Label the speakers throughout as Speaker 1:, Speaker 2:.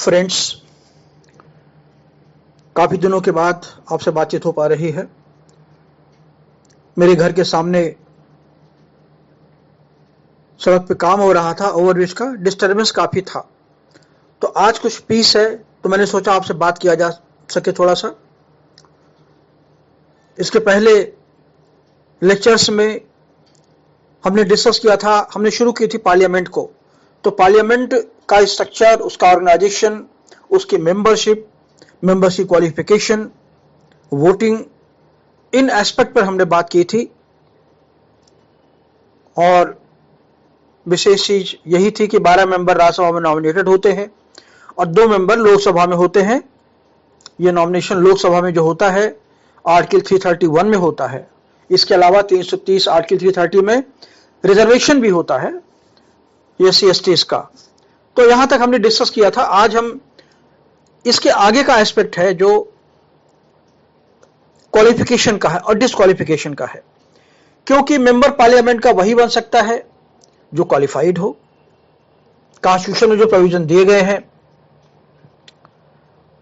Speaker 1: Friends, काफ़ी दिनों के बाद आपसे बातचीत हो पा रही है। मेरे घर के सामने सड़क पे काम हो रहा था, ओवरब्रिज का डिस्टर्बेंस काफ़ी था। तो आज कुछ पीस है, तो मैंने सोचा आपसे बात किया जा सके थोड़ा सा। इसके पहले लेक्चर्स में हमने डिस्कस किया था, हमने शुरू की थी पार्लियामेंट को। तो पार्लियामेंट का स्ट्रक्चर, उसका ऑर्गेनाइजेशन, उसकी मेंबरशिप क्वालिफिकेशन, वोटिंग, इन एस्पेक्ट पर हमने बात की थी। और विशेष चीज यही थी कि 12 मेंबर राज्यसभा में नॉमिनेटेड होते हैं और 2 मेंबर लोकसभा में होते हैं। ये नॉमिनेशन लोकसभा में जो होता है आर्टिकल 331 में होता है। इसके अलावा 330 आर्टिकल 330 में रिजर्वेशन भी होता है SC STs का। तो यहां तक हमने डिस्कस किया था। आज हम इसके आगे का एस्पेक्ट है जो क्वालिफिकेशन का है और डिस्क्वालिफिकेशन का है, क्योंकि मेंबर पार्लियामेंट का वही बन सकता है जो क्वालिफाइड हो। कॉन्स्टिट्यूशन में जो प्रोविजन दिए गए हैं,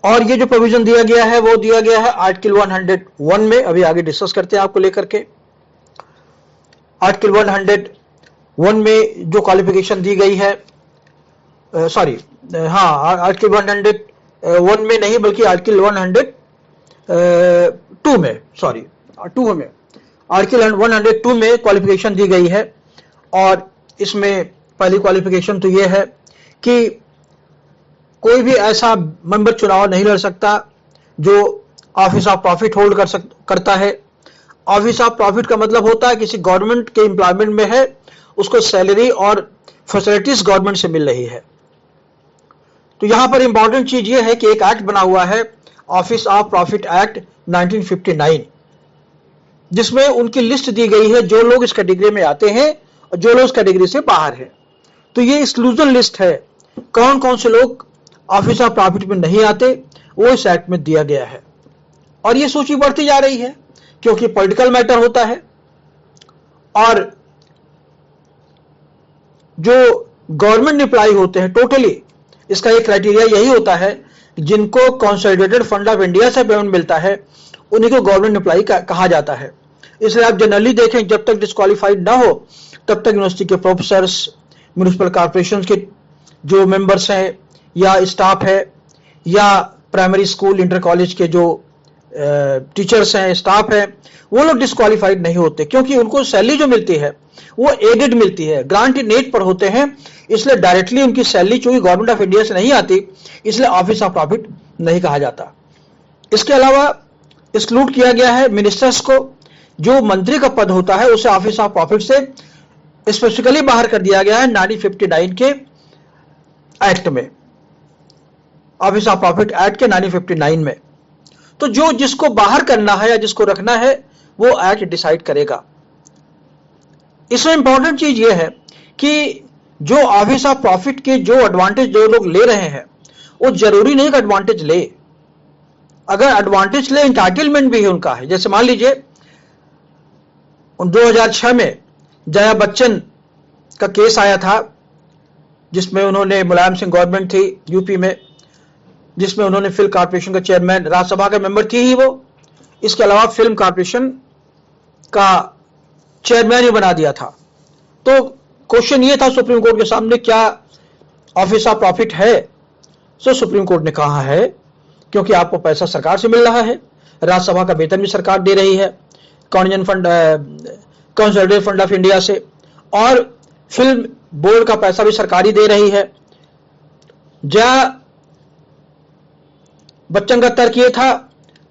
Speaker 1: और ये जो प्रोविजन दिया गया है वो दिया गया है आर्टिकल 101 में। अभी आगे डिस्कस करते हैं आपको लेकर के। आर्टिकल 101 में जो क्वालिफिकेशन दी गई है, आर्टिकल 101 में नहीं बल्कि आर्टिकल 102 में, आर्टिकल 102 में क्वालिफिकेशन दी गई है। और इसमें पहली क्वालिफिकेशन तो यह है कि कोई भी ऐसा मेंबर चुनाव नहीं लड़ सकता जो ऑफिस ऑफ प्रॉफिट होल्ड करता है। ऑफिस ऑफ प्रॉफिट का मतलब होता है किसी गवर्नमेंट के एम्प्लॉयमेंट में है, उसको सैलरी और फैसिलिटीज गवर्नमेंट से मिल रही है। तो यहां पर इंपॉर्टेंट चीज यह है कि एक एक्ट बना हुआ है, ऑफिस ऑफ प्रॉफिट एक्ट 1959, जिसमें उनकी लिस्ट दी गई है जो लोग इस कैटेगरी में आते हैं और जो लोग इस कैटेगरी से बाहर हैं। तो ये एक्सक्लूजन लिस्ट है, कौन कौन से लोग ऑफिस ऑफ प्रॉफिट में नहीं आते, वो इस एक्ट में दिया गया है। और ये सूची बढ़ती जा रही है क्योंकि पॉलिटिकल मैटर होता है। और जो गवर्नमेंट एम्प्लॉय होते हैं टोटली, इसका एक क्राइटेरिया यही होता है कि जिनको कंसोलिडेटेड फंड ऑफ इंडिया से पेमेंट मिलता है उन्हीं को गवर्नमेंट एम्प्लॉय कहा जाता है। इसलिए आप जनरली देखें, जब तक डिस्क्वालीफाइड ना हो तब तक यूनिवर्सिटी के प्रोफेसर्स, म्युनिसिपल कॉर्पोरेशन के जो मेंबर्स हैं या स्टाफ है, या प्राइमरी स्कूल इंटर कॉलेज के जो टीचर्स हैं, स्टाफ है, वो लोग डिस्क्वालीफाइड नहीं होते, क्योंकि उनको सैलरी जो मिलती है वो एडेड मिलती है, ग्रांट नेट पर होते हैं। इसलिए डायरेक्टली उनकी सैलरी चूंकि गवर्नमेंट ऑफ इंडिया से नहीं आती, इसलिए ऑफिस ऑफ प्रॉफिट नहीं कहा जाता। इसके अलावा एक्सक्लूड किया गया है मिनिस्टर्स को। जो मंत्री का पद होता है उसे ऑफिस ऑफ प्रॉफिट से स्पेसिफिकली बाहर कर दिया गया है 1959 के एक्ट में, ऑफिस ऑफ प्रॉफिट एक्ट के 1959 में। तो जो जिसको बाहर करना है या जिसको रखना है वो एक्ट डिसाइड करेगा। इसमें इंपॉर्टेंट चीज ये है कि जो ऑफिस ऑफ प्रॉफिट के जो एडवांटेज जो लोग ले रहे हैं वो जरूरी नहीं कि एडवांटेज ले। अगर एडवांटेज ले, इंटाइटलमेंट भी है उनका है। जैसे मान लीजिए 2006 में जया बच्चन का केस आया था, जिसमें उन्होंने, मुलायम सिंह गवर्नमेंट थी यूपी में, जिसमें उन्होंने फिल्म कॉर्पोरेशन का चेयरमैन, राज्यसभा का मेंबर थी ही वो, इसके अलावा फिल्म कॉर्पोरेशन का चेयरमैन ही बना दिया था। तो क्वेश्चन ये था सुप्रीम कोर्ट के सामने, क्या ऑफिस ऑफ प्रॉफिट है? सो सुप्रीम कोर्ट ने कहा है, क्योंकि आपको पैसा सरकार से मिल रहा है, राज्यसभा का वेतन भी सरकार दे रही है, कंसोलिडेटेड फंड ऑफ इंडिया से, और फिल्म बोर्ड का पैसा भी सरकारी दे रही है। जया बच्चन का तर्क ये था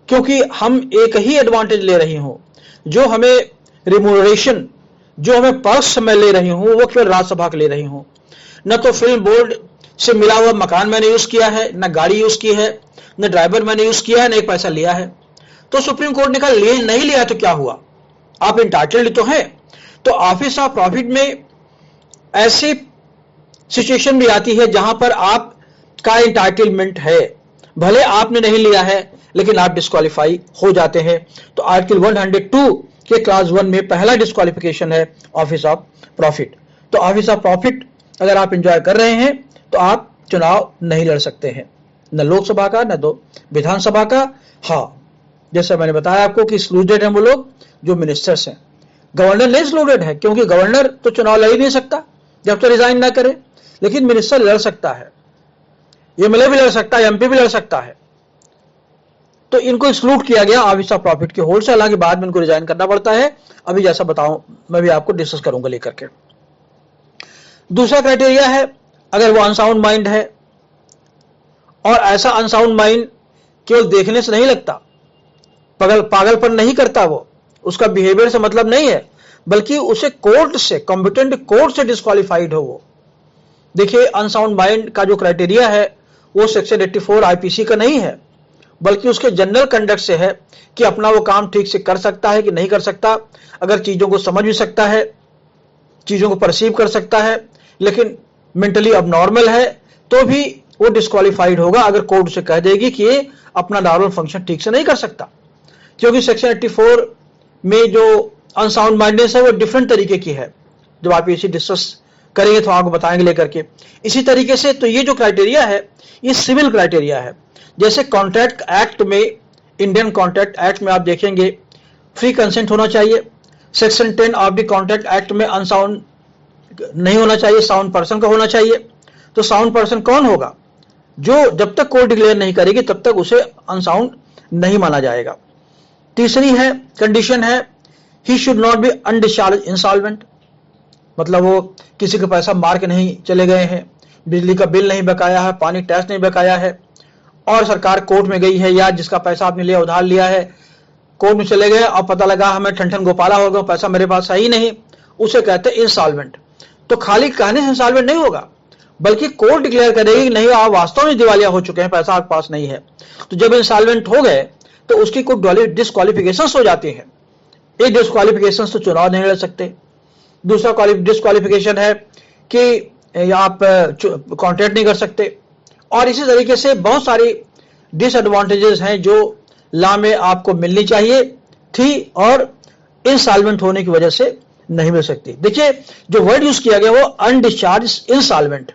Speaker 1: क्योंकि हम एक ही एडवांटेज ले रही हूं, जो हमें रिम्यूनरेशन, जो हमें पर्क्स मैं ले रही हूं वो केवल राज्यसभा के ले रही हूं। न तो फिल्म बोर्ड से मिला हुआ मकान मैंने यूज किया है, न गाड़ी यूज की है, न ड्राइवर मैंने यूज किया है, न एक पैसा लिया है। तो सुप्रीम कोर्ट ने कहा नहीं लिया तो क्या हुआ, आप इंटाइटल्ड तो हैं। तो ऑफिस ऑफ प्रॉफिट में ऐसी सिचुएशन भी आती है जहां पर आपका इंटाइटलमेंट है, भले आपने नहीं लिया है लेकिन आप डिस्क्वालीफाई हो जाते हैं। तो आर्टिकल 102 के क्लास 1 में पहला डिस्क्वालिफिकेशन है ऑफिस ऑफ प्रॉफिट। तो ऑफिस ऑफ प्रॉफिट अगर आप एंजॉय कर रहे हैं तो आप चुनाव नहीं लड़ सकते हैं। न लोकसभा का, न दो विधानसभा का। हाँ, जैसे मैंने बताया आपको कि एक्सक्लूडेड हैं वो लोग जो मिनिस्टर्स हैं। गवर्नर नहीं एक्सक्लूडेड है, क्योंकि गवर्नर तो चुनाव लड़ ही नहीं सकता जब तक रिजाइन ना करे, लेकिन मिनिस्टर लड़ सकता है, एमएलए भी लड़ सकता है, एमपी भी लड़ सकता है। तो इनको एक्सक्लूड किया गया ऑफिस ऑफ प्रॉफिट के होल्ड से, हालांकि बाद में इनको रिजाइन करना पड़ता है। अभी जैसा बताऊं मैं भी आपको डिस्कस करूंगा लेकर के। दूसरा क्राइटेरिया है, अगर वो अनसाउंड माइंड है, और ऐसा अनसाउंड माइंड केवल देखने से नहीं लगता, पागलपन नहीं करता, वो उसका बिहेवियर से मतलब नहीं है, बल्कि उसे कोर्ट से, कॉम्पिटेंट कोर्ट से डिस्क्वालिफाइड हो वो। देखिए, अनसाउंड माइंड का जो क्राइटेरिया है वो सेक्शन 84 आईपीसी का नहीं है, बल्कि उसके जनरल कंडक्ट से है कि अपना वो काम ठीक से कर सकता है कि नहीं कर सकता, अगर चीजों को समझ भी सकता है, चीजों को परसीव कर सकता है, लेकिन मेंटली अबनॉर्मल है, तो भी वो डिस्क्वालिफाइड होगा अगर कोर्ट उसे कह देगी कि ये अपना नॉर्मल फंक्शन ठीक से नहीं कर सकता। क्योंकि सेक्शन 84 में जो अनसाउंड माइंडनेस है वो डिफरेंट तरीके की है, जब आप इसी डिस्कस करेंगे तो आपको बताएंगे लेकर के। इसी तरीके से तो ये जो क्राइटेरिया है ये सिविल क्राइटेरिया है। जैसे कॉन्ट्रैक्ट एक्ट में, इंडियन कॉन्ट्रैक्ट एक्ट में आप देखेंगे फ्री कंसेंट होना चाहिए। Section 10 of the contract act में अनसाउंड नहीं होना चाहिए, साउंड पर्सन का होना चाहिए। तो साउंड पर्सन कौन होगा? जो जब तक कोर्ट डिक्लेयर नहीं करेगी तब तक उसे अनसाउंड नहीं माना जाएगा। तीसरी है कंडीशन है, he should not be undischarged insolvent, मतलब वो किसी का पैसा मार के नहीं चले गए हैं, बिजली का बिल नहीं बकाया है, पानी टैक्स नहीं बकाया है, और सरकार कोर्ट में गई है, या जिसका पैसा आपने लिया उधार लिया है, कोर्ट में चले गए और पता लगा हमें ठन गोपाला हो गया, पैसा मेरे पास है ही नहीं, उसे कहते हैं इंसॉल्वेंट। तो खाली कहने से इंसॉल्वेंट नहीं होगा, बल्कि कोर्ट डिक्लेयर करेगी नहीं आप वास्तव में दिवालिया हो चुके हैं, पैसा आपके पास नहीं है। तो जब इंसॉल्वेंट हो गए तो उसकी कुछ डिस्क्वालिफिकेशन हो जाती है। एक डिस्क्वालिफिकेशन तो चुनाव नहीं लड़ सकते, दूसरा डिस्क्वालिफिकेशन है कि आप कॉन्ट्रैक्ट नहीं कर सकते, और इसी तरीके से बहुत सारी डिसएडवांटेजेस हैं जो लॉ में आपको मिलनी चाहिए थी और इंसॉल्वेंट होने की वजह से नहीं मिल सकती। देखिए, जो वर्ड यूज किया गया वो अनडिस्चार्ज इंसॉल्वेंट।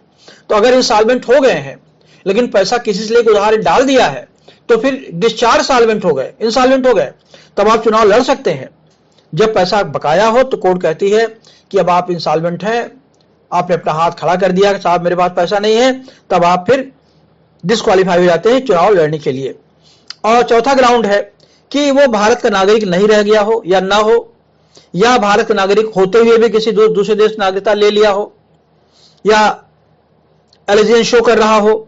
Speaker 1: तो अगर इंसॉल्वेंट हो गए हैं लेकिन पैसा किसी से लेकर उधार डाल दिया है तो फिर डिस्चार्ज सॉल्वेंट हो गए, इंसॉल्वेंट हो गए, तब आप चुनाव लड़ सकते हैं। जब पैसा बकाया हो तो कोर्ट कहती है कि अब आप इंसॉल्वेंट हैं, आपने अपना हाथ खड़ा कर दिया कि साहब मेरे पास पैसा नहीं है, तब आप फिर डिस्क्वालीफाई हो जाते हैं चुनाव लड़ने के लिए। और चौथा ग्राउंड है कि वो भारत का नागरिक नहीं रह गया हो या ना हो, या भारत का नागरिक होते हुए भी किसी दूसरे देश नागरिकता ले लिया हो, या एलिजियन शो कर रहा हो।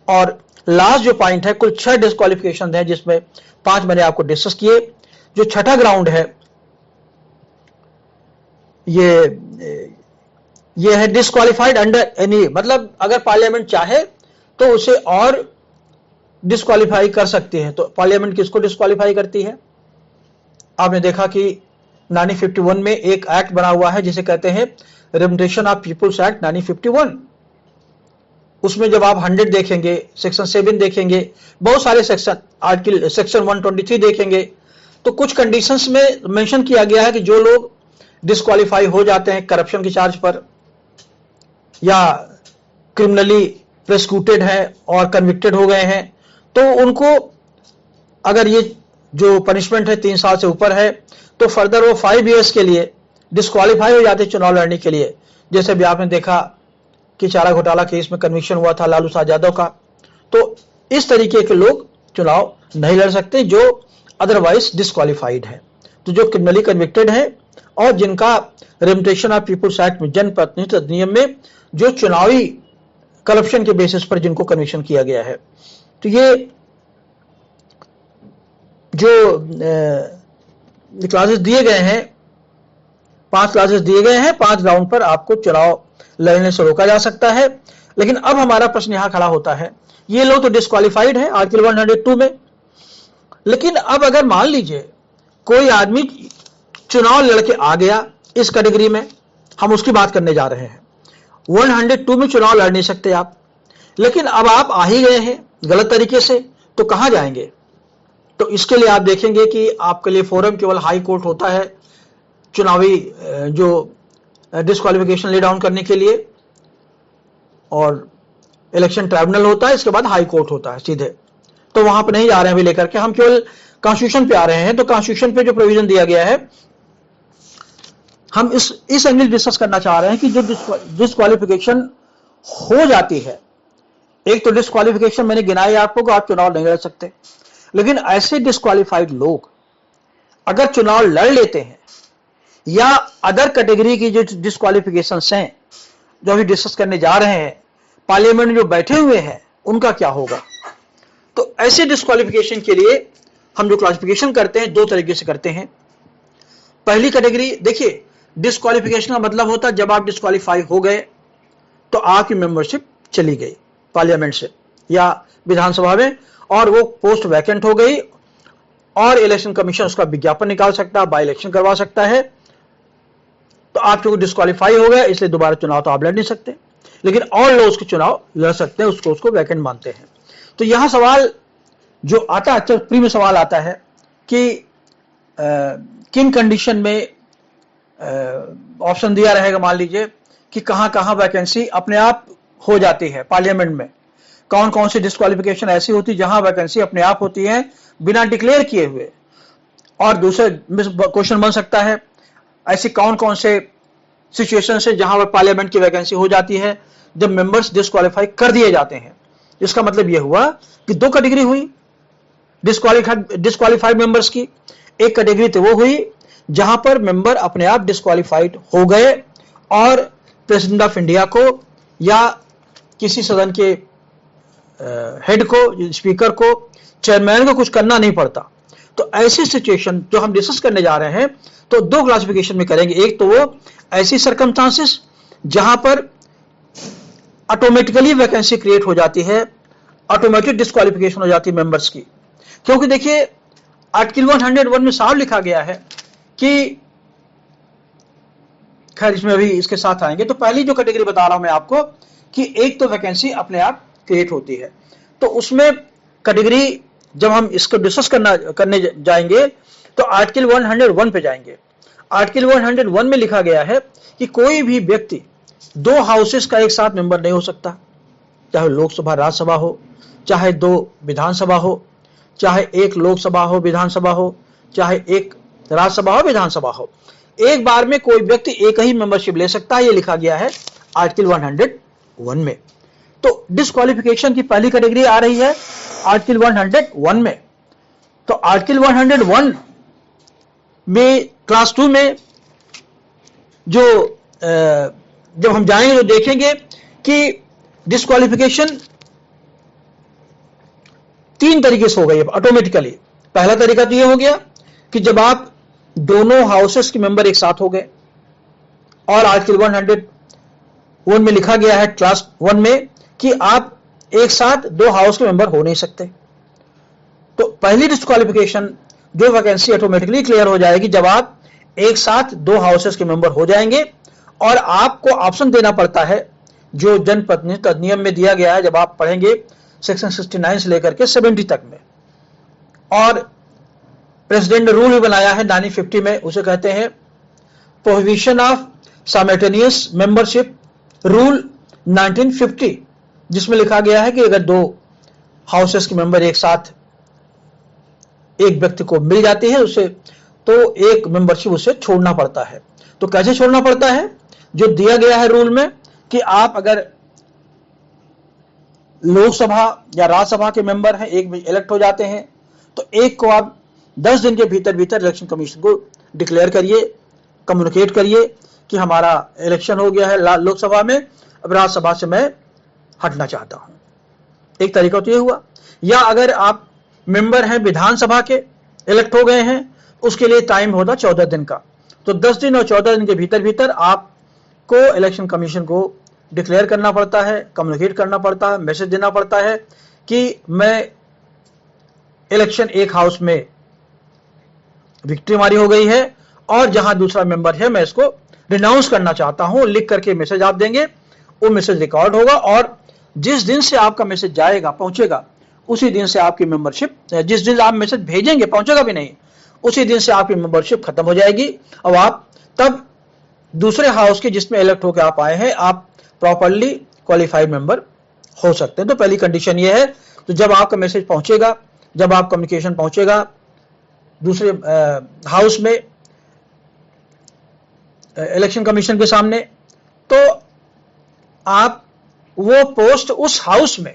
Speaker 1: और लास्ट जो पॉइंट है, कुल 6 डिस्क्वालिफिकेशन है जिसमें 5 मैंने आपको डिस्कस किए। जो छठा ग्राउंड है ये है डिस्क्वालिफाइड अंडर एनी, मतलब अगर पार्लियामेंट चाहे तो उसे और डिस्क्वालीफाई कर सकती है। तो पार्लियामेंट किसको डिस्क्वालीफाई करती है? आपने देखा कि 1951 में एक एक्ट बना हुआ है जिसे कहते हैं रिप्रेजेंटेशन ऑफ पीपुल्स एक्ट 1951। उसमें जब आप 100 देखेंगे, सेक्शन 7 देखेंगे, बहुत सारे सेक्शन, आर्टिकल सेक्शन 123 देखेंगे, तो कुछ कंडीशंस में मेंशन किया गया है कि जो लोग डिस्क्वालीफाई हो जाते हैं करप्शन के चार्ज पर, या क्रिमिनली प्रोसिक्यूटेड हैं और कन्विक्टेड हो गए हैं, तो उनको अगर ये जो पनिशमेंट है 3 साल से ऊपर है तो फर्दर वो 5 इयर्स के लिए डिस्क्वालीफाई हो जाते हैं चुनाव लड़ने के लिए। जैसे भी आपने देखा कि चारा घोटाला केस में कन्विक्शन हुआ था लालू प्रसाद यादव का। तो इस तरीके के लोग चुनाव नहीं लड़ सकते जो अदरवाइज डिस्क्वालीफाइड है। तो जो क्रिमिनली कन्विक्टेड है और जिनका रिप्रेजेंटेशन ऑफ पीपुल्स एक्ट में, जनप्रतिनिधित्व अधिनियम में जो चुनावी करप्शन के बेसिस पर जिनको कन्विक्शन किया गया है। तो ये जो क्लासेस दिए गए हैं, 5 क्लासेस दिए गए हैं, 5 ग्राउंड पर आपको चुनाव लड़ने से रोका जा सकता है। लेकिन अब हमारा प्रश्न यहां खड़ा होता है, ये लोग तो डिस्क्वालीफाइड है आर्टिकल 102 में, लेकिन अब अगर मान लीजिए कोई आदमी चुनाव लड़के आ गया इस कैटेगरी में, हम उसकी बात करने जा रहे हैं। 102 में चुनाव लड़ नहीं सकते आप, लेकिन अब आप आ ही गए हैं गलत तरीके से, तो कहां जाएंगे? तो इसके लिए आप देखेंगे कि आपके लिए फोरम केवल हाई कोर्ट होता है चुनावी जो डिस्क्वालिफिकेशन ले डाउन करने के लिए। और इलेक्शन ट्राइब्यूनल होता है, इसके बाद हाई कोर्ट होता है सीधे। तो वहां पर नहीं जा रहे हैं अभी लेकर के, हम केवल कॉन्स्टिट्यूशन पे आ रहे हैं। तो कॉन्स्टिट्यूशन पे जो प्रोविजन दिया गया है, हम इस एंगल डिस्कस करना चाह रहे हैं कि जो डिस्क्वालिफिकेशन हो जाती है, एक तो डिस्क्वालिफिकेशन मैंने गिनाई आपको कि आप चुनाव नहीं लड़ सकते, लेकिन ऐसे डिस्क्वालिफाइड लोग अगर चुनाव लड़ लेते हैं या अदर कैटेगरी की जो डिस्क्वालिफिकेशंस हैं जो अभी डिस्कस करने जा रहे हैं, पार्लियामेंट में जो बैठे हुए हैं उनका क्या होगा। तो ऐसे डिस्क्वालिफिकेशन के लिए हम जो क्लासिफिकेशन करते हैं दो तरीके से करते हैं। पहली कैटेगरी, देखिए डिस्क्वालिफिकेशन का मतलब होता है जब आप डिस्क्वालीफाई हो गए तो आपकी मेंबरशिप चली गई पार्लियामेंट से या विधानसभा में, और वो पोस्ट वैकेंट हो गई और इलेक्शन कमीशन उसका विज्ञापन निकाल सकता है, बाई इलेक्शन करवा सकता है। तो आप चूंकि डिस्क्वालीफाई हो गए इसलिए दोबारा चुनाव तो आप लड़ नहीं सकते, लेकिन और लोग उसके चुनाव लड़ सकते हैं, उसको वैकेंट मानते हैं। तो यहां सवाल जो आता है, प्री में सवाल आता है कि किन कंडीशन में ऑप्शन दिया रहेगा। मान लीजिए कि कहां कहां वैकेंसी अपने आप हो जाती है पार्लियामेंट में, कौन कौन सी डिस्क्वालिफिकेशन ऐसी होती है जहां वैकेंसी अपने आप होती है बिना डिक्लेयर किए हुए। और दूसरे क्वेश्चन बन सकता है ऐसी कौन कौन से सिचुएशन से जहां पर पार्लियामेंट की वैकेंसी हो जाती है जब मेंबर्स डिस्क्वालीफाई कर दिए जाते हैं। इसका मतलब यह हुआ कि दो कैटेगरी हुई डिस्क्वालीफाइड मेंबर्स की। एक कैटेगरी तो वो हुई जहां पर मेंबर अपने आप डिस्क्वालीफाइड हो गए और प्रेसिडेंट ऑफ इंडिया को या किसी सदन के हेड को, स्पीकर को, चेयरमैन को कुछ करना नहीं पड़ता। तो ऐसी सिचुएशन जो हम डिस्कस करने जा रहे हैं तो दो क्लासिफिकेशन में करेंगे। एक तो वो ऐसी सर्कमस्टांसेस जहां पर ऑटोमेटिकली वैकेंसी क्रिएट हो जाती है, ऑटोमेटिक डिस्क्वालिफिकेशन हो जाती है मेंबर्स की। क्योंकि देखिए आर्टिकल 101 में साफ लिखा गया है कि, खैर इसमें अभी इसके साथ आएंगे। तो पहली जो कैटेगरी बता रहा हूं मैं आपको कि एक तो वैकेंसी अपने आप क्रिएट होती है, तो उसमें कैटेगरी जब हम इसको डिस्कस करने जाएंगे तो आर्टिकल 101 पे जाएंगे। आर्टिकल 101 में लिखा गया है कि कोई भी व्यक्ति दो हाउसेस का एक साथ मेंबर नहीं हो सकता, चाहे लोकसभा राज्यसभा हो, चाहे दो विधानसभा हो, चाहे एक लोकसभा हो विधानसभा हो, चाहे एक राज्यसभा हो विधानसभा हो। एक बार में कोई व्यक्ति एक ही मेंबरशिप ले सकता है, ये लिखा गया है आर्टिकल 101 में। तो डिस्क्वालिफिकेशन की पहली कैटेगरी आ रही है आर्टिकल 101 में। तो आर्टिकल 101 में क्लास 2 में जो जब हम जाएंगे तो देखेंगे कि डिस्क्वालिफिकेशन तीन तरीके से हो गई ऑटोमेटिकली। पहला तरीका तो ये हो गया कि जब आप दोनों हाउसेस के मेंबर एक साथ हो गए, और आर्टिकल 101 में लिखा गया है क्लास 1 में कि आप एक साथ दो हाउस के मेंबर हो नहीं सकते। तो पहली डिस्क्वालिफिकेशन जो वैकेंसी ऑटोमेटिकली क्लियर हो जाएगी जब आप एक साथ दो हाउसेस के मेंबर हो जाएंगे, और आपको ऑप्शन देना पड़ता है जो जनप्रतिनिधित्व अधिनियम में दिया गया है, जब आप पढ़ेंगे सेक्शन 69 से लेकर के 70 तक में। और प्रेसिडेंट ने रूल भी बनाया है 1950 में, उसे कहते हैं prohibition of simultaneous membership rule 1950, जिसमें लिखा गया है कि अगर दो हाउसेस के मेंबर एक साथ एक व्यक्ति को मिल जाती है उसे, तो एक मेंबरशिप उसे छोड़ना पड़ता है। तो कैसे छोड़ना पड़ता है? जो दिया गया है रूल में कि आप अगर लोकसभा या राज्यसभा के मेंबर हैं, एक भी इलेक्ट हो जाते हैं, तो एक को आप 10 दिन के भीतर भीतर इलेक्शन कमीशन को डिक्लेयर करिए, कम्युनिकेट करिए कि हमारा इलेक्शन हो गया है लोकसभा में, अब राज्यसभा से मैं हटना चाहता हूं। एक तरीका तो ये हुआ। या अगर आप मेंबर हैं विधानसभा के, इलेक्ट हो गए हैं, उसके लिए टाइम होता 14 दिन का। तो 10 दिन और 14 दिन के भीतर भीतर आपको इलेक्शन कमीशन को डिक्लेयर करना पड़ता है, कम्युनिकेट करना पड़ता है, मैसेज देना पड़ता है कि मैं इलेक्शन एक हाउस में विक्ट्री हमारी हो गई है और जहां दूसरा मेंबर है मैं इसको रिनाउंस करना चाहता हूं। लिख करके मैसेज आप देंगे, वो मैसेज रिकॉर्ड होगा, और जिस दिन से आपका मैसेज जाएगा, पहुंचेगा, उसी दिन से आपकी मेंबरशिप, जिस दिन आप मैसेज भेजेंगे पहुंचेगा भी नहीं, उसी दिन से आपकी मेंबरशिप खत्म हो जाएगी। और आप तब दूसरे हाउस के जिसमें इलेक्ट होकर आप आए हैं, आप प्रॉपर्ली क्वालिफाइड मेंबर हो सकते हैं। तो पहली कंडीशन ये है, तो जब आपका मैसेज पहुंचेगा, जब आप कम्युनिकेशन पहुंचेगा दूसरे हाउस में, इलेक्शन कमीशन के सामने, तो आप वो पोस्ट उस हाउस में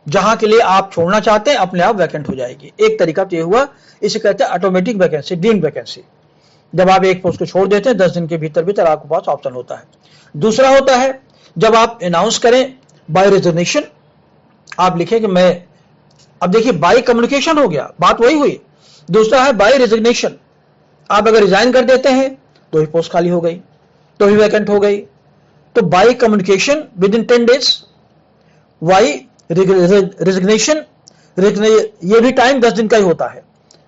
Speaker 1: जहां के लिए आप छोड़ना चाहते हैं अपने आप वैकेंट हो जाएगी। एक तरीका तो ये हुआ, इसे कहते हैं ऑटोमेटिक वैकेंसी, डीम्ड वैकेंसी। जब आप एक पोस्ट को छोड़ देते हैं 10 दिन के भीतर भीतर आपके पास ऑप्शन होता है। दूसरा होता है जब आप अनाउंस करें बाय रेजिग्नेशन, आप लिखें कि मैं, अब देखिए बाय कम्युनिकेशन हो गया, बात वही हुई। दूसरा है बाय रेजिग्नेशन, आप अगर रिजाइन कर देते हैं तो ही पोस्ट खाली हो गई, तो ही वैकेंट हो गई। तो by communication within 10 days, by resignation, ये भी टाइम 10 दिन का ही होता है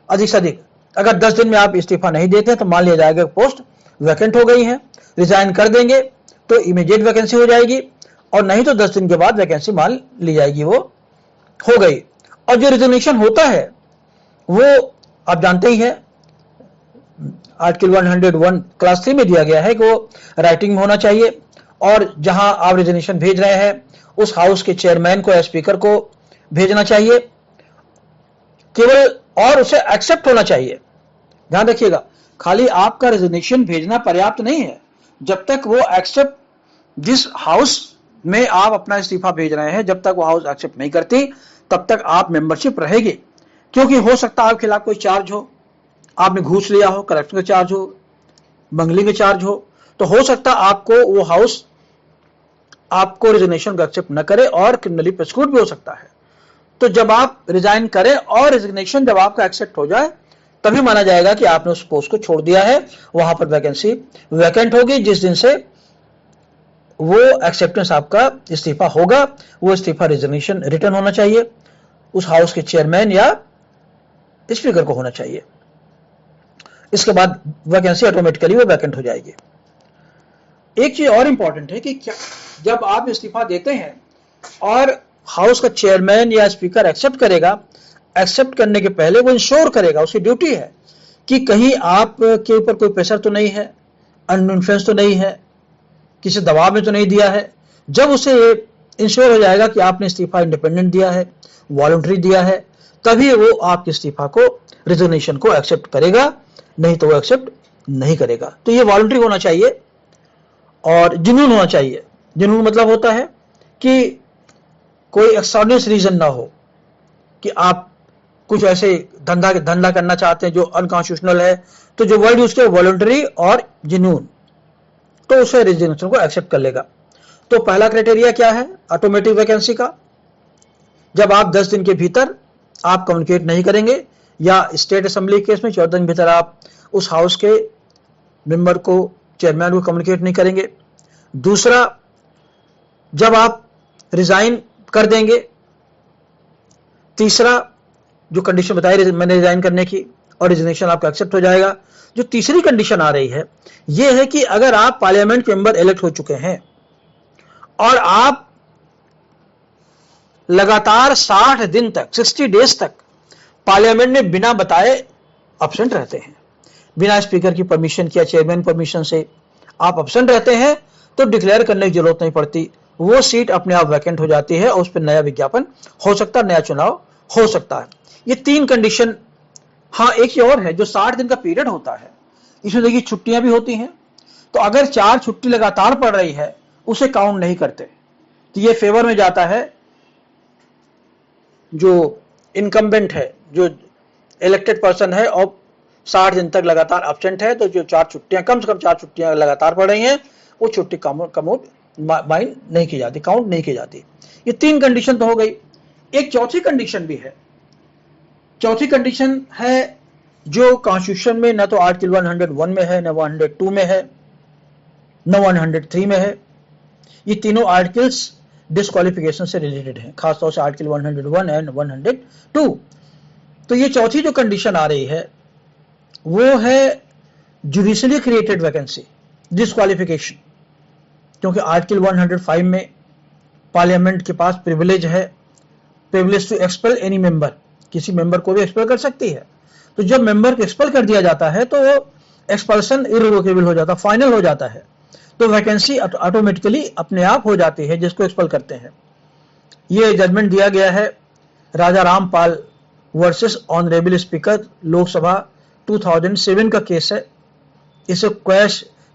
Speaker 1: अधिक से अधिक। अगर 10 दिन में आप इस्तीफा नहीं देते तो मान लिया जाएगा पोस्ट वैकेंट हो गई है। रिजाइन कर देंगे तो इमीडिएट वैकेंसी हो जाएगी, और नहीं तो 10 दिन के बाद वैकेंसी मान ली जाएगी, वो हो गई। और जो रिजिग्नेशन होता है वो आप जानते ही है, आर्टिकल 101 क्लास 3 में दिया गया है कि वो राइटिंग में होना चाहिए, और जहां आप रिजिग्नेशन भेज रहे हैं उस हाउस के चेयरमैन को या स्पीकर को भेजना चाहिए केवल, और उसे एक्सेप्ट होना चाहिए। ध्यान रखिएगा, खाली आपका रेजिग्नेशन भेजना पर्याप्त नहीं है, जब तक वो एक्सेप्ट, जिस हाउस में आप अपना इस्तीफा भेज रहे हैं जब तक वो हाउस एक्सेप्ट नहीं करती तब तक आप मेंबरशिप रहेगी। क्योंकि हो सकता है आपके खिलाफ कोई चार्ज हो, आपने घूस लिया हो, करप्शन का चार्ज हो, मंगली का चार्ज हो, तो हो सकता है आपको वो हाउस आपको रेजिग्नेशन को एक्सेप्ट न करे और क्रिमिनली प्रोसिक्यूट भी हो सकता है। तो जब आप रिजाइन करें और रेजिग्नेशन जब आपका एक्सेप्ट हो जाए तभी माना जाएगा कि आपने उस पोस्ट को छोड़ दिया है, वहां पर वैकेंसी वैकेंट होगी। जिस दिन से वो एक्सेप्टेंस आपका इस्तीफा होगा, वो इस्तीफा रेजिग्नेशन रिटर्न होना चाहिए, उस हाउस के चेयरमैन या स्पीकर को होना चाहिए। इसके बाद वैकेंसी ऑटोमेटिकली वो वैकेंट हो जाएगी। एक चीज और इंपॉर्टेंट है कि क्या, जब आप इस्तीफा देते हैं और हाउस का चेयरमैन या स्पीकर एक्सेप्ट करेगा, एक्सेप्ट करने के पहले वो इंश्योर करेगा, उसकी ड्यूटी है कि कहीं आप के ऊपर कोई प्रेशर तो नहीं है, अनइन्फ्लुएंस तो नहीं है, किसी दबाव में तो नहीं दिया है। जब उसे इंश्योर हो जाएगा कि आपने इस्तीफा इंडिपेंडेंट दिया है, वॉलंटरी दिया है, तभी वो आपके इस्तीफा को, रेजिग्नेशन को एक्सेप्ट करेगा, नहीं तो वो एक्सेप्ट नहीं करेगा। तो ये वॉलंटरी होना चाहिए और जुनून होना चाहिए। जुनून मतलब होता है कि कोई एक्स्ट्राऑर्डिनरी रीजन ना हो कि आप कुछ ऐसे धंधा करना चाहते हैं जो अनकॉन्स्टिट्यूशनल है, तो जो वर्ड यूज किया वॉलंटरी और जुनून, तो उसे रेजिग्नेशन को एक्सेप्ट कर लेगा। तो पहला क्राइटेरिया क्या है ऑटोमेटिक वैकेंसी का, जब आप 10 दिन के भीतर आप कम्युनिकेट नहीं करेंगे, या स्टेट असेंबली केस में 14 दिन भीतर आप उस हाउस के मेंबर को, चेयरमैन को कम्युनिकेट नहीं करेंगे। दूसरा, जब आप रिजाइन कर देंगे। तीसरा, जो कंडीशन बताई मैंने रिजाइन करने की, और रेजिग्नेशन आपका एक्सेप्ट हो जाएगा। जो तीसरी कंडीशन आ रही है यह है कि अगर आप पार्लियामेंट मेंबर इलेक्ट हो चुके हैं और आप लगातार 60 दिन तक, 60 डेज तक पार्लियामेंट में बिना बताए एब्सेंट रहते हैं, बिना स्पीकर की परमिशन किया, चेयरमैन परमिशन से आप एब्सेंट रहते हैं, तो डिक्लेयर करने की जरूरत नहीं पड़ती, वो सीट अपने आप वैकेंट हो जाती है और उस पर नया विज्ञापन हो सकता है, नया चुनाव हो सकता है। ये 3 कंडीशन। हाँ, एक ही और है, जो 60 दिन का पीरियड होता है, इसमें देखिए छुट्टियां भी होती हैं, तो अगर 4 छुट्टी लगातार पड़ रही है उसे काउंट नहीं करते, तो ये फेवर में जाता है जो इनकम्बेंट है, जो इलेक्टेड पर्सन है और 60 दिन तक लगातार एब्सेंट है, तो जो 4 छुट्टियां, कम से कम 4 छुट्टियां लगातार पड़ रही हैं, वो छुट्टी काउंट माइंड नहीं की जाती, काउंट नहीं की जाती। ये 3 कंडीशन तो हो गई। एक चौथी कंडीशन भी है। चौथी कंडीशन है जो कॉन्स्टिट्यूशन में न तो आर्टिकल 101 में है, न 102 में है, न 103 में है। ये तीनों आर्टिकल्स डिस्क्वालिफिकेशन से रिलेटेड हैं, खासतौर से आर्टिकल 101 एंड 102। तो ये चौथी जो कंडीशन आ रही है वो है जुडिशियली क्रिएटेड वैकेंसी डिस्क्वालिफिकेशन, क्योंकि आर्टिकल 105 में पार्लियामेंट के पास प्रिविलेज है, privilege to expel any member, किसी मेंबर को भी एक्सपेल कर सकती है। तो जब मेंबर को एक्सपेल कर दिया जाता है तो वो एक्सपल्सन इररिवोकेबल हो जाता, फाइनल हो जाता है। तो वैकेंसी ऑटोमेटिकली अपने आप हो जाती है, जिसको एक्सपेल करते हैं। ये जजमेंट दिया गया है Raja Rampal versus honourable speaker Lok Sabha 2007 का केस है। इसे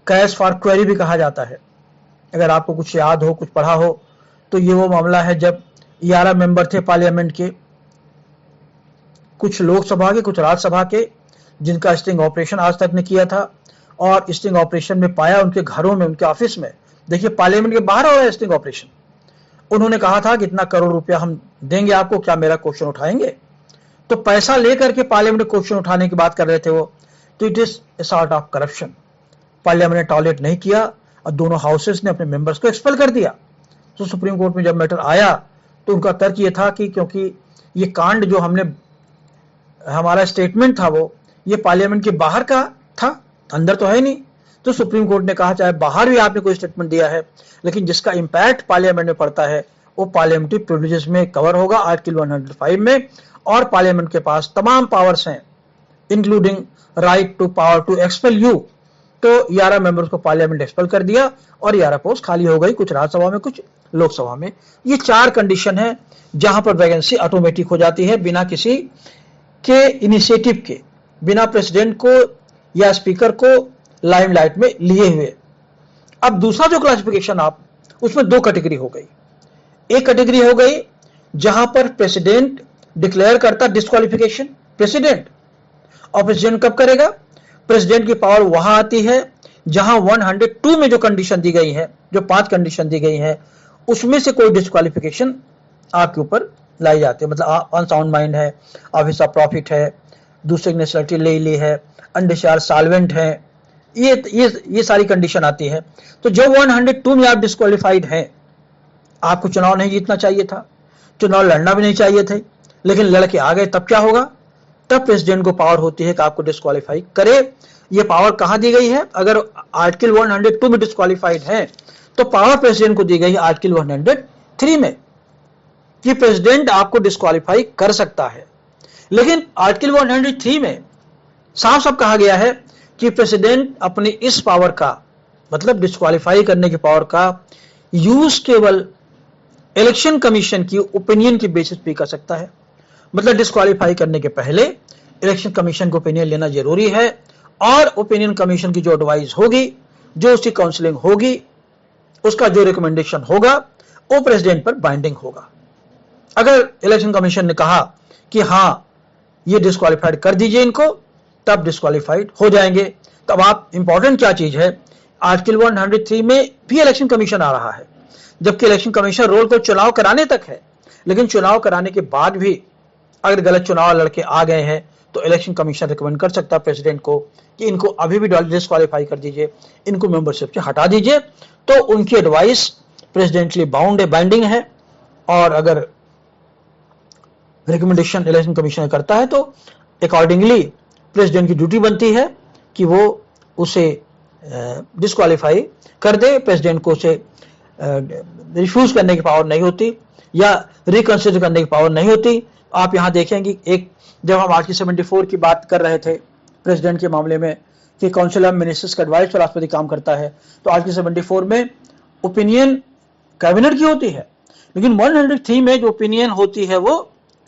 Speaker 1: कैश फॉर क्वेरी भी कहा जाता है। अगर आपको कुछ याद हो, कुछ पढ़ा हो, तो ये वो मामला है जब 11 मेंबर थे पार्लियामेंट के, कुछ लोकसभा के, कुछ राज्यसभा के, जिनका स्टिंग ऑपरेशन आज तक ने किया था, और स्टिंग ऑपरेशन में पाया उनके घरों में, उनके ऑफिस में। देखिए, पार्लियामेंट के बाहर हो रहा है स्टिंग ऑपरेशन। उन्होंने कहा था कि इतना करोड़ रुपया हम देंगे आपको, क्या मेरा क्वेश्चन उठाएंगे? तो पैसा लेकर के पार्लियामेंट में क्वेश्चन उठाने की बात कर रहे थे वो। तो it is a sort of corruption. Parliament ने टॉलरेट नहीं किया और दोनों हाउसेस ने अपने मेंबर्स को एक्सपेल कर दिया। तो सुप्रीम कोर्ट में जब मैटर आया तो उनका तर्क ये था कि क्योंकि ये कांड जो हमारा स्टेटमेंट था वो ये पार्लियामेंट के बाहर का था, अंदर तो है नहीं। तो सुप्रीम कोर्ट ने कहा चाहे बाहर भी आपने कोई स्टेटमेंट दिया है, लेकिन जिसका इंपैक्ट पार्लियामेंट में पड़ता है वो पार्लियामेंट्री प्रिविलेजेस में कवर होगा, आर्टिकल 105 में। और पार्लियामेंट के पास तमाम पावर्स हैं, including right to power to expel you. तो 11 मेंबर्स को पार्लियामेंट एक्सपेल कर दिया और 11 पोस्ट खाली हो गई, कुछ राज्यसभा में, कुछ लोकसभा में। ये 4 कंडीशन है जहां पर वैकेंसी ऑटोमेटिक हो जाती है, बिना किसी के इनिशिएटिव के, बिना प्रेसिडेंट को या स्पीकर को लाइमलाइट में लिए हुए। अब दूसरा जो क्लासिफिकेशन उसमें 2 कैटेगरी हो गई। एक कैटेगरी हो गई जहां पर प्रेसिडेंट डिक्लेयर करता डिस्क्वालिफिकेशन, प्रेसिडेंट। और प्रेसिडेंट कब करेगा? प्रेसिडेंट की पावर वहां आती है जहां 102 में जो कंडीशन दी गई है, जो 5 कंडीशन दी गई है, उसमें से कोई डिस्क्वालिफिकेशन आपके ऊपर लाई जाती है। मतलब अनसाउंड माइंड है, ऑफिस ऑफ प्रॉफिट है, दूसरे की नेशनलिटी ले ली है, अनडिस्चार्ज सॉल्वेंट है, ये सारी कंडीशन आती है। तो जब 102 में आप डिस्क्वालिफाइड हैं, आपको चुनाव नहीं जीतना चाहिए था, चुनाव लड़ना भी नहीं चाहिए थे, लेकिन लड़के आ गए, तब क्या होगा? तब प्रेसिडेंट को पावर होती है कि आपको डिस्क्वालीफाई करे। ये पावर कहां दी गई है? अगर आर्टिकल 102 में डिस्क्वालीफाइड है तो पावर प्रेसिडेंट को दी गई है आर्टिकल 103 में कि प्रेसिडेंट आपको डिस्क्वालीफाई कर सकता है। लेकिन आर्टिकल 103 में साफ साफ कहा गया है कि प्रेसिडेंट अपनी इस पावर का, मतलब डिस्क्वालीफाई करने की पावर का यूज केवल इलेक्शन कमीशन की ओपिनियन की बेसिस पे कर सकता है। मतलब डिस्क्वालीफाई करने के पहले इलेक्शन कमीशन को ओपिनियन लेना जरूरी है, और ओपिनियन कमीशन की जो एडवाइस होगी, जो उसकी काउंसलिंग होगी, उसका जो रिकमेंडेशन होगा, वो प्रेसिडेंट पर बाइंडिंग होगा। अगर इलेक्शन कमीशन ने कहा कि हाँ ये डिस्क्वालीफाइड कर दीजिए इनको, तब डिस्क्वालीफाइड हो जाएंगे। तब आप इंपॉर्टेंट क्या चीज है, आर्टिकल 103 में भी इलेक्शन कमीशन आ रहा है, जबकि इलेक्शन कमीशन रोल को चुनाव कराने तक है। लेकिन चुनाव कराने के बाद भी अगर गलत चुनाव लड़के आ गए हैं तो इलेक्शन कमीशन रिकमेंड कर सकता है प्रेसिडेंट को कि इनको अभी भी डिस्क्वालीफाई कर दीजिए, इनको मेंबरशिप से हटा दीजिए। तो उनकी एडवाइस प्रेसिडेंटली बाइंडिंग है, और अगर रिकमेंडेशन इलेक्शन कमीशन करता है तो अकॉर्डिंगली प्रेसिडेंट की ड्यूटी बनती है कि वो उसे डिस्क्वालीफाई कर दे। प्रेसिडेंट को उसे रिफ्यूज करने की पावर नहीं होती या रिकंसिडर करने की पावर नहीं होती। आप यहां देखेंगे, एक जब हम आर्टिकल 74 की बात कर रहे थे प्रेसिडेंट के मामले में कि काउंसिल ऑफ मिनिस्टर्स का एडवाइस पर राष्ट्रपति काम करता है, तो आर्टिकल 74 में ओपिनियन कैबिनेट की होती है, लेकिन 103 में जो ओपिनियन होती है वो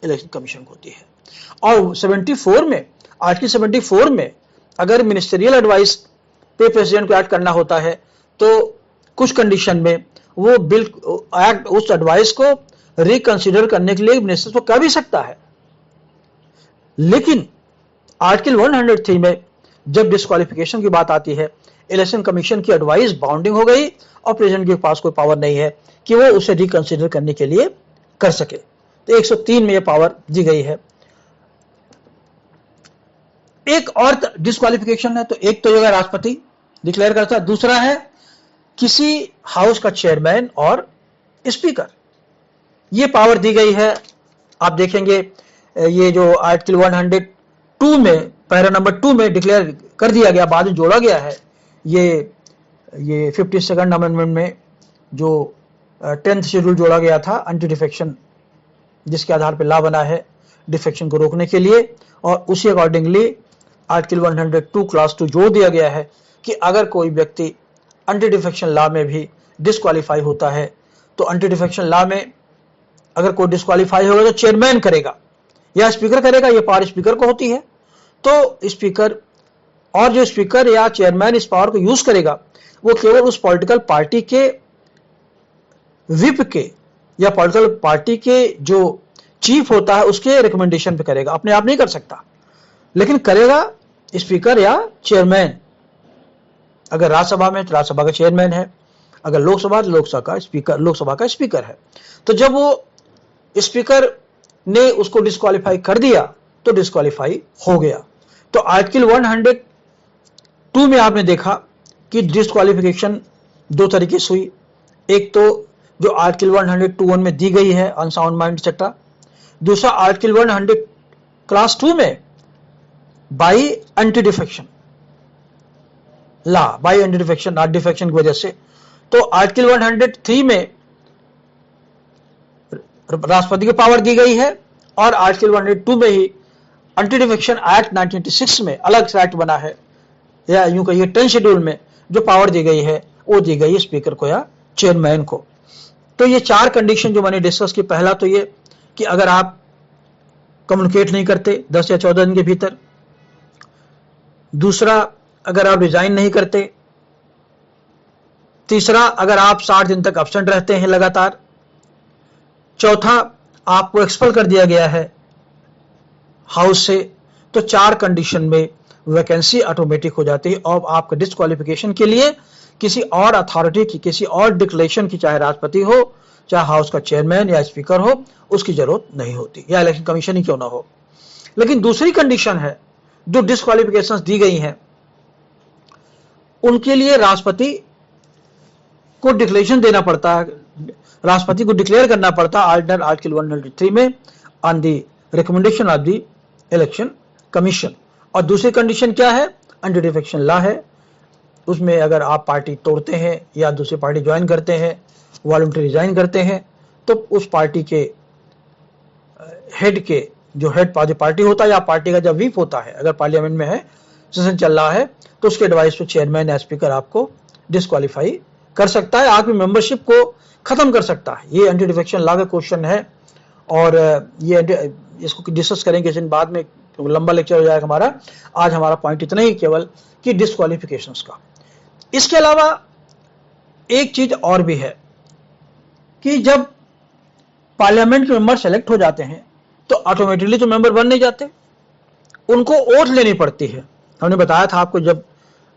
Speaker 1: इलेक्शन कमीशन को होती है। और 74 में, आर्टिकल 74 में अगर मिनिस्टरियल एडवाइस पे प्रेसिडेंट को एक्ट करना होता है तो कुछ कंडीशन में वो बिल एक्ट उस एडवाइस को रिकंसिडर करने के लिए मिनिस्टर को कर भी सकता है। लेकिन आर्टिकल 103 में जब डिस्क्वालिफिकेशन की बात आती है, इलेक्शन कमीशन की एडवाइस बाउंडिंग हो गई और प्रेसिडेंट के पास कोई पावर नहीं है कि वो उसे रिकंसिडर करने के लिए कर सके। तो 103 में यह पावर दी गई है। एक और डिस्क्वालिफिकेशन है, तो एक तो जगह राष्ट्रपति डिक्लेयर करता है, दूसरा है किसी हाउस का चेयरमैन और स्पीकर। ये पावर दी गई है। आप देखेंगे ये जो आर्टिकल 102 में पैरा नंबर 2 में डिक्लेयर कर दिया गया, बाद में जोड़ा गया है। ये 52nd अमेंडमेंट में जो 10th शेड्यूल जोड़ा गया था एंटी डिफेक्शन, जिसके आधार पर लॉ बना है डिफेक्शन को रोकने के लिए, और उसी अकॉर्डिंगली आर्टिकल 102 क्लास 2 जोड़ दिया गया है कि अगर कोई व्यक्ति एंटी डिफेक्शन लॉ में भी डिस्क्वालीफाई होता है। तो एंटी डिफेक्शन लॉ में अगर कोई डिस्क्वालीफाई होगा तो चेयरमैन करेगा या स्पीकर करेगा, ये पावर स्पीकर को होती है। तो स्पीकर और जो स्पीकर या चेयरमैन इस पावर को यूज करेगा वो केवल उस पॉलिटिकल पार्टी के विप के या पॉलिटिकल पार्टी के जो चीफ होता है उसके रिकमेंडेशन पे करेगा, अपने आप नहीं कर सकता, लेकिन करेगा स्पीकर या चेयरमैन। अगर राज्यसभा में तो राज्यसभा का चेयरमैन है, अगर लोकसभा तो लोकसभा का स्पीकर है। तो जब वो स्पीकर ने उसको डिस्क्वालीफाई कर दिया तो डिस्क्वालीफाई हो गया। तो आर्टिकल 102 में आपने देखा कि डिस्क्वालिफिकेशन दो तरीके से हुई। एक तो जो आर्टिकल 121 में दी गई है अनसाउंड माइंड एक्सेट्रा, दूसरा आर्टिकल 100 क्लास 2 में by anti defection law, by anti defection not defection की वजह से। तो आर्टिकल 103 में राष्ट्रपति को पावर दी गई है और आर्टिकल 102 में ही एंटी डिफेक्शन एक्ट 1986 में अलग से एक्ट बना है, या यूं कहिए 10 शेड्यूल में जो पावर दी गई है वो दी गई है स्पीकर को या चेयरमैन को। तो ये चार कंडीशन जो मैंने डिस्कस की, पहला तो ये कि अगर आप कम्युनिकेट नहीं करते 10 या 14 दिन के भीतर, दूसरा अगर आप रिजाइन नहीं करते, तीसरा अगर आप 60 दिन तक एब्सेंट रहते हैं लगातार, चौथा आपको एक्सपेल कर दिया गया है हाउस से। तो चार कंडीशन में वैकेंसी ऑटोमेटिक हो जाती है और आपका डिस्क्वालिफिकेशन के लिए किसी और अथॉरिटी की, किसी और डिक्लेरेशन की, चाहे राष्ट्रपति हो, चाहे हाउस का चेयरमैन या स्पीकर हो, उसकी जरूरत नहीं होती, या इलेक्शन कमीशन ही क्यों ना हो। लेकिन दूसरी कंडीशन है, जो डिस्क्वालिफिकेशंस दी गई हैं उनके लिए राष्ट्रपति को डिक्लेरेशन देना पड़ता है, राष्ट्रपति को डिक्लेयर करना पड़ता है अंडर आर्टिकल 103 में on the recommendation of the election commission. और दूसरी कंडीशन क्या है, एंटी डिफेक्शन लॉ है, उसमें अगर आप पार्टी तोड़ते हैं या दूसरी पार्टी ज्वाइन करते हैं, वॉलंटरी रिजाइन करते हैं, तो उस पार्टी के हेड के जो हेड पार्टी होता है या पार्टी का जब व्हीप होता है, अगर पार्लियामेंट में है, सेशन चल रहा है, तो उसके एडवाइस पे चेयरमैन या स्पीकर आपको डिस्क्वालीफाई कर सकता है, आपकी मेंबरशिप को खत्म कर सकता है। ये एंटी डिफेक्शन लॉ का क्वेश्चन है और ये इसको डिस्कस करेंगे इस बाद में, लंबा लेक्चर हो जाएगा हमारा। आज हमारा पॉइंट इतना ही केवल कि डिस्क्वालिफिकेशंस का। इसके अलावा एक चीज और भी है कि जब पार्लियामेंट के मेंबर सेलेक्ट हो जाते हैं तो ऑटोमेटिकली तो मेंबर बन नहीं जाते, उनको ओथ लेनी पड़ती है। हमने बताया था आपको जब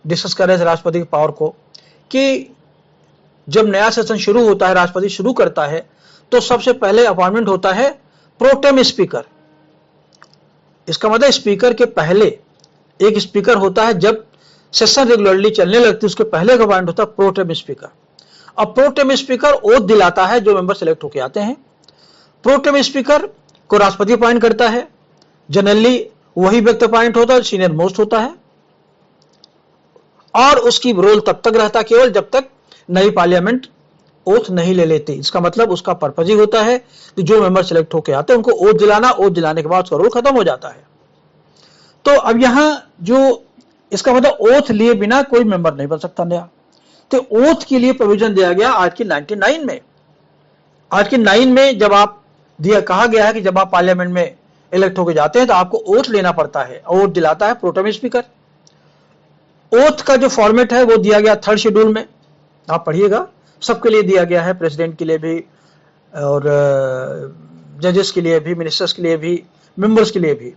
Speaker 1: डिस्कस कर रहे थे राष्ट्रपति की पावर को, कि जब नया सेशन शुरू होता है, राष्ट्रपति शुरू करता है, तो सबसे पहले अपॉइंटमेंट होता है प्रोटेम स्पीकर। इसका मतलब स्पीकर के पहले एक स्पीकर होता है, जब सेशन रेगुलरली चलने लगती है उसके पहले का अपॉइंट होता है प्रोटेम स्पीकर। अब प्रोटेम स्पीकर ओथ दिलाता है जो मेंबर सेलेक्ट होकर आते हैं। प्रोटेम स्पीकर को राष्ट्रपति अपॉइंट करता है, जनरली वही व्यक्ति अपॉइंट होता है, सीनियर मोस्ट होता है, और उसकी रोल तब तक रहता केवल जब तक नई पार्लियामेंट ओथ नहीं ले लेती। इसका मतलब उसका पर्पज ही होता है कि जो मेंबर सेलेक्ट होकर आते हैं उनको ओथ दिलाना, ओथ दिलाने के बाद उसका रोल खत्म हो जाता है। तो अब यहां जो इसका मतलब ओथ लिए बिना कोई मेंबर नहीं बन सकता नया, तो ओथ के लिए प्रोविजन दिया गया आर्टिकल 99 में। आर्टिकल 9 में जब आप कहा गया है कि जब आप पार्लियामेंट में इलेक्ट होकर जाते हैं तो आपको ओथ लेना पड़ता है, ओथ दिलाता है प्रोटेम स्पीकर। ओथ का जो फॉर्मेट है वो दिया गया 3rd शेड्यूल में, आप पढ़िएगा, सबके लिए दिया गया है, प्रेसिडेंट के लिए भी और जजेस के लिए भी, मिनिस्टर्स के लिए भी, मेंबर्स के लिए भी।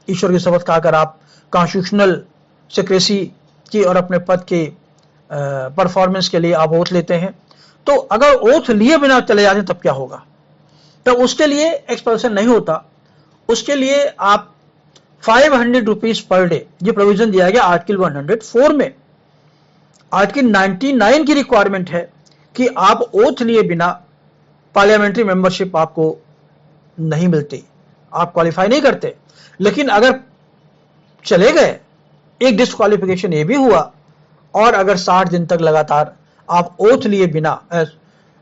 Speaker 1: ईश्वर की शपथ खाकर आप कॉन्स्टिट्यूशनल सिक्रेसी की और अपने पद के परफॉर्मेंस के लिए आप ओथ लेते हैं। तो अगर ओथ लिए बिना चले जाते तब क्या होगा, तो उसके लिए एक्सपल्सन नहीं होता, उसके लिए आप 500 रुपीज पर डे, ये प्रोविजन दिया गया आर्टिकल 104 में। आर्टिकल 99 की रिक्वायरमेंट है कि आप ओथ लिए बिना पार्लियामेंट्री मेंबरशिप आपको नहीं मिलती, आप क्वालिफाई नहीं करते। लेकिन अगर चले गए, एक डिस्क्वालिफिकेशन ये भी हुआ, और अगर 60 दिन तक लगातार आप ओथ लिए बिना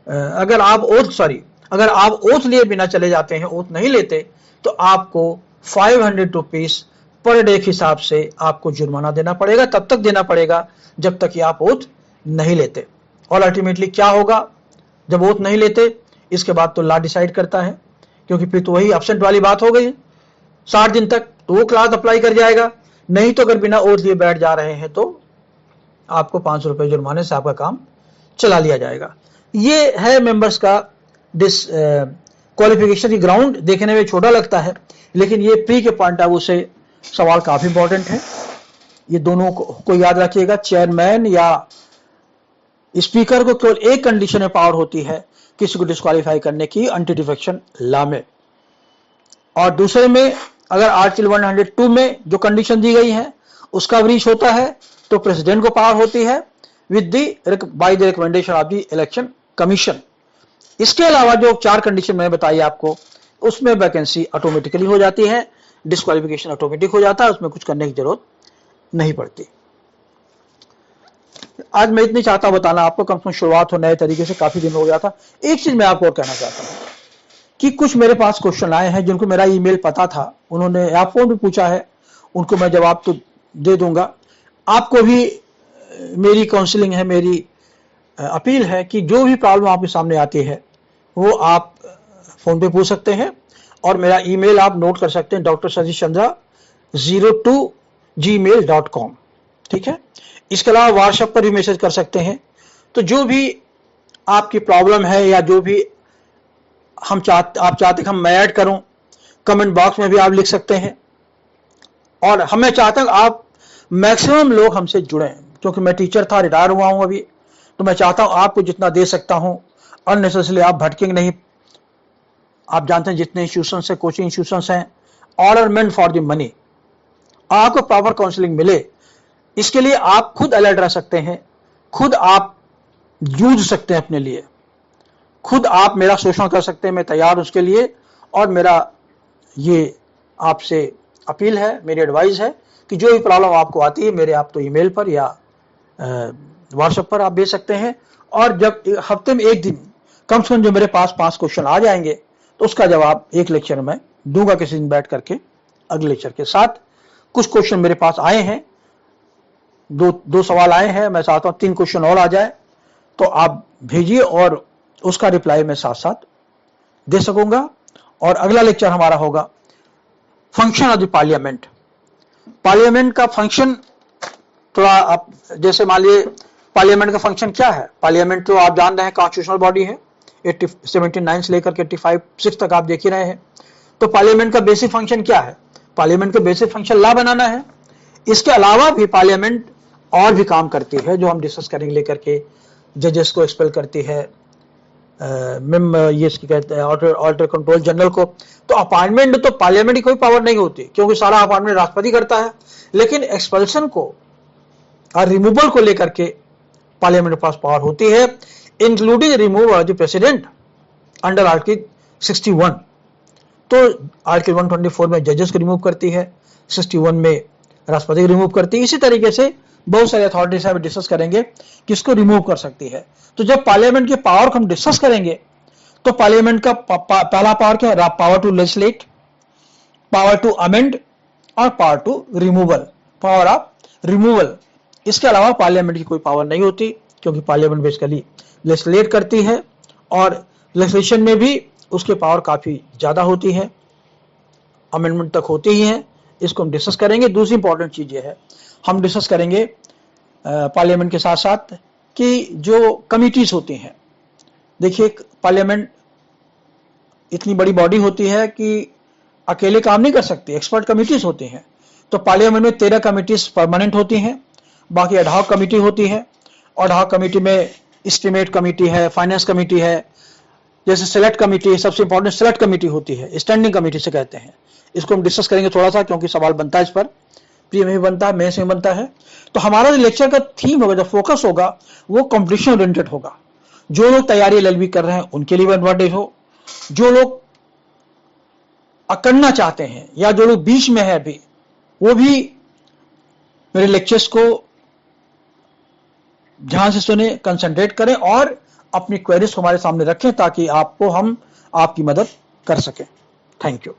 Speaker 1: अगर आप ओथ लिए बिना चले जाते हैं, ओथ नहीं लेते, तो आपको 500 रुपीज पर डे के हिसाब से आपको जुर्माना देना पड़ेगा। तब तक देना पड़ेगा जब तक कि आप ओथ नहीं लेते। और अल्टीमेटली क्या होगा जब वोट नहीं लेते, इसके बाद तो लॉ डिसाइड करता है, क्योंकि फिर तो वही एब्सेंट वाली बात हो गई। 60 दिन तक तो वो क्लास अप्लाई कर जाएगा, नहीं तो अगर बिना वोट लिए बैठ जा रहे हैं तो आपको 500 रुपये जुर्माने से आपका काम चला लिया जाएगा। ये है मेंबर्स का क्वालिफिकेशन की ग्राउंड। देखने में छोटा लगता है, लेकिन ये प्री के पॉइंट ऑफ व्यू से सवाल काफी इंपॉर्टेंट है। ये दोनों को याद रखिएगा। चेयरमैन या स्पीकर को केवल एक कंडीशन में पावर होती है किसी को डिस्क्वालीफाई करने की, एंटी डिफेक्शन लॉ में। और दूसरे में अगर आर्टिकल 102 में जो कंडीशन दी गई है उसका ब्रीच होता है तो प्रेसिडेंट को पावर होती है by the recommendation of the election commission. इसके अलावा जो 4 कंडीशन मैंने बताई आपको, उसमें वैकेंसी ऑटोमेटिकली हो जाती है, डिस्क्वालिफिकेशन ऑटोमेटिक हो जाता है, उसमें कुछ करने की जरूरत नहीं पड़ती। आज मैं इतनी चाहता हूं बताना आपको, कम से कम शुरुआत हो नए तरीके से, काफी दिन हो गया था। एक चीज मैं आपको और कहना चाहता हूं कि कुछ मेरे पास क्वेश्चन आए हैं जिनको मेरा ईमेल पता था, उन्होंने या फोन भी पूछा है, उनको मैं जवाब तो दे दूंगा। आपको भी मेरी काउंसलिंग है, मेरी अपील है कि जो भी प्रॉब्लम आपके सामने आती है वो आप फोन पे पूछ सकते हैं, और मेरा ईमेल आप नोट कर सकते हैं, drsathishchandra02@gmail.com। ठीक है। इसके अलावा व्हाट्सएप पर भी मैसेज कर सकते हैं। तो जो भी आपकी प्रॉब्लम है या जो भी आप चाहते हैं हम मैं ऐड करूं, कमेंट बॉक्स में भी आप लिख सकते हैं। और हमें चाहता हूं आप मैक्सिमम लोग हमसे जुड़ें, क्योंकि मैं टीचर था, रिटायर हुआ हूं अभी, तो मैं चाहता हूं आपको जितना दे सकता हूं अननेसेसरली आप भटकेंगे नहीं। आप जानते हैं जितने इंस्टीट्यूशंस हैं, कोचिंग इंस्टीट्यूशंस हैं, all are meant for the money. आपको प्रॉपर काउंसलिंग मिले, इसके लिए आप खुद अलर्ट रह सकते हैं, खुद आप जूझ सकते हैं अपने लिए, खुद आप मेरा शोषण कर सकते हैं, मैं तैयार उसके लिए। और मेरा ये आपसे अपील है, मेरी एडवाइस है कि जो भी प्रॉब्लम आपको आती है मेरे आप तो ईमेल पर या व्हाट्सएप पर आप भेज सकते हैं। और जब हफ्ते में एक दिन कम से कम जो मेरे पास 5 क्वेश्चन आ जाएंगे तो उसका जवाब एक लेक्चर में दूंगा, किसी दिन बैठ करके अगले लेक्चर के साथ। कुछ क्वेश्चन मेरे पास आए हैं, दो सवाल आए हैं, मैं चाहता हूं 3 क्वेश्चन और आ जाए तो आप भेजिए और उसका रिप्लाई मैं साथ साथ दे सकूंगा। और अगला लेक्चर हमारा होगा function of the parliament. Parliament का फंक्शन थोड़ा आप, जैसे मान लीजिए पार्लियामेंट का फंक्शन क्या है। पार्लियामेंट तो आप जान रहे हैं कॉन्स्टिट्यूशनल बॉडी है, 79 से लेकर के 85 तक आप देख ही रहे हैं। तो पार्लियामेंट का बेसिक फंक्शन क्या है? पार्लियामेंट का बेसिक फंक्शन लॉ बनाना है। इसके अलावा भी पार्लियामेंट और भी काम करती है जो हम डिस्कस करेंगे, लेकर के जजेस को एक्सपेल करती है, ये इसकी कहते हैं ऑर्डर कंट्रोल जनरल को। तो अपॉइंटमेंट तो पार्लियामेंट की कोई पावर नहीं होती, क्योंकि सारा अपॉइंटमेंट राष्ट्रपति करता है। लेकिन एक्सपल्सन को और रिमूवल को लेकर के पार्लियामेंट के पास पावर होती है, including removal of the president under article 61। तो आर्टिकल 124 में जजेस को रिमूव करती है, 61 में राष्ट्रपति को रिमूव करती है। इसी तरीके से बहुत सारी अथॉरिटीज हम डिस्कस करेंगे किसको रिमूव कर सकती है। तो जब पार्लियामेंट की पावर को हम डिस्कस करेंगे तो पार्लियामेंट का पहला पावर क्या है? Power to legislate, power to amend और power to removal, power of removal. इसके अलावा पार्लियामेंट की कोई पावर नहीं होती, क्योंकि पार्लियामेंट बेसिकली लेजिस्लेट करती है और लेजिस्लेशन में भी उसकी पावर काफी ज्यादा होती है, अमेंडमेंट तक होती ही है। इसको हम डिस्कस करेंगे। दूसरी इंपॉर्टेंट चीज ये है, हम डिस्कस करेंगे पार्लियामेंट के साथ साथ कि जो कमिटीज होती हैं। देखिए पार्लियामेंट इतनी बड़ी बॉडी होती है कि अकेले काम नहीं कर सकती, एक्सपर्ट कमिटीज होती हैं। तो पार्लियामेंट में 13 कमिटीज परमानेंट होती हैं, बाकी एडहॉक कमिटी होती है। एडहॉक कमिटी में एस्टीमेट कमिटी है, फाइनेंस कमिटी है, जैसे सेलेक्ट कमिटी, सबसे इंपॉर्टेंट सेलेक्ट कमिटी होती है, स्टैंडिंग कमिटी से कहते हैं। इसको हम डिस्कस करेंगे थोड़ा सा, क्योंकि सवाल बनता है इस पर, प्री में भी बनता है, मेंस में बनता है। तो हमारा जो लेक्चर का थीम होगा, जो फोकस होगा, वो कंपटीशन ओरिएंटेड होगा। जो लोग तैयारी एलएलबी कर रहे हैं उनके लिए एडवांटेज हो, जो लोग करना चाहते हैं या जो लोग बीच में है अभी, वो भी मेरे लेक्चर्स को ध्यान से सुने, कंसंट्रेट करें और अपनी क्वेरीज हमारे सामने रखें, ताकि हम आपकी मदद कर सकें। Thank you.